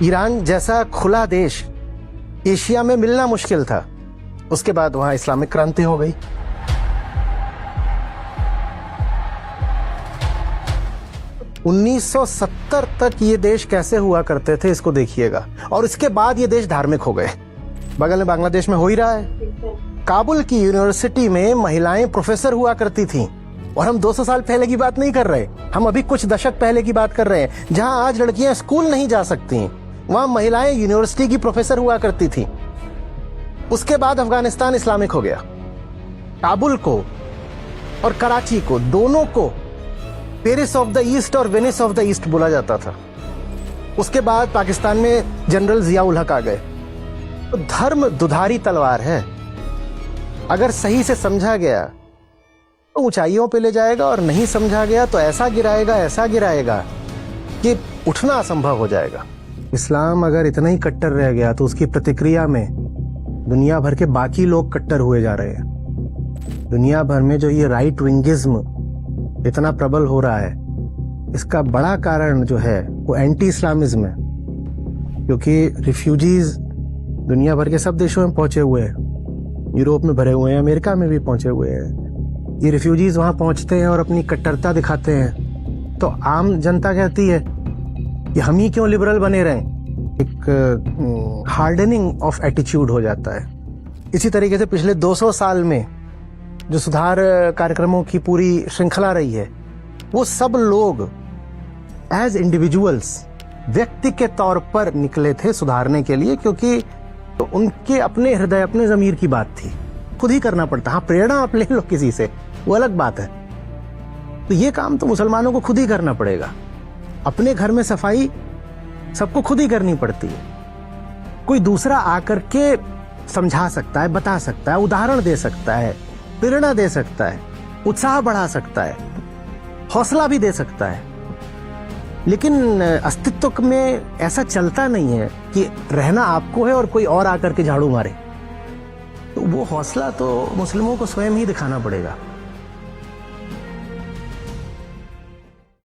Iran जैसा खुला देश एशिया में मिलना मुश्किल था। उसके बाद वहां इस्लामिक क्रांति हो गई। उन्नीस 1970 तक ये देश कैसे हुआ करते थे इसको देखिएगा, और इसके बाद ये देश धार्मिक हो गए। बगल में बांग्लादेश में हो ही रहा है। काबुल की यूनिवर्सिटी में महिलाएं प्रोफेसर हुआ करती थीं, और हम 200 साल पहले की बात नहीं कर रहे, हम अभी कुछ दशक पहले की बात कर रहे हैं। जहां आज लड़कियां स्कूल नहीं जा सकती, वहां महिलाएं यूनिवर्सिटी की प्रोफेसर हुआ करती थीं। उसके बाद अफगानिस्तान इस्लामिक हो गया। काबुल को और कराची को, दोनों को पेरिस ऑफ द ईस्ट और वेनिस ऑफ द ईस्ट बोला जाता था। उसके बाद पाकिस्तान में जनरल जिया उल हक आ गए। तो धर्म दुधारी तलवार है, अगर सही से समझा गया तो ऊंचाइयों पे ले जाएगा, और नहीं समझा गया तो ऐसा गिराएगा कि उठना असंभव हो जाएगा। इस्लाम अगर इतना ही कट्टर रह गया तो उसकी प्रतिक्रिया में दुनिया भर के बाकी लोग कट्टर हुए जा रहे हैं। दुनिया भर में जो ये राइट विंगिज्म इतना प्रबल हो रहा है, इसका बड़ा कारण जो है वो एंटी इस्लामिज्म है। क्योंकि रिफ्यूजीज दुनिया भर के सब देशों में पहुंचे हुए हैं, यूरोप में भरे हुए हैं, अमेरिका में भी पहुंचे हुए हैं। ये रिफ्यूजीज वहां पहुंचते हैं और अपनी कट्टरता दिखाते हैं, तो आम जनता कहती है कि हम ही क्यों लिबरल बने रहें। एक हार्डनिंग ऑफ एटीट्यूड हो जाता है। इसी तरीके से पिछले 200 साल में जो सुधार कार्यक्रमों की पूरी श्रृंखला रही है, वो सब लोग एज इंडिविजुअल्स, व्यक्ति के तौर पर निकले थे सुधारने के लिए, क्योंकि तो उनके अपने हृदय, अपने ज़मीर की बात थी। खुद ही करना पड़ता। हाँ, प्रेरणा आप ले लो किसी से, वो अलग बात है। तो ये काम तो मुसलमानों को खुद ही करना पड़ेगा। अपने घर में सफाई सबको खुद ही करनी पड़ती है। कोई दूसरा आकर के समझा सकता है, बता सकता है, उदाहरण दे सकता है, प्रेरणा दे सकता है, उत्साह बढ़ा सकता है, हौसला भी दे सकता है। लेकिन अस्तित्व में ऐसा चलता नहीं है कि रहना आपको है और कोई और आकर के झाड़ू मारे। तो वो हौसला तो मुस्लिमों को स्वयं ही दिखाना पड़ेगा।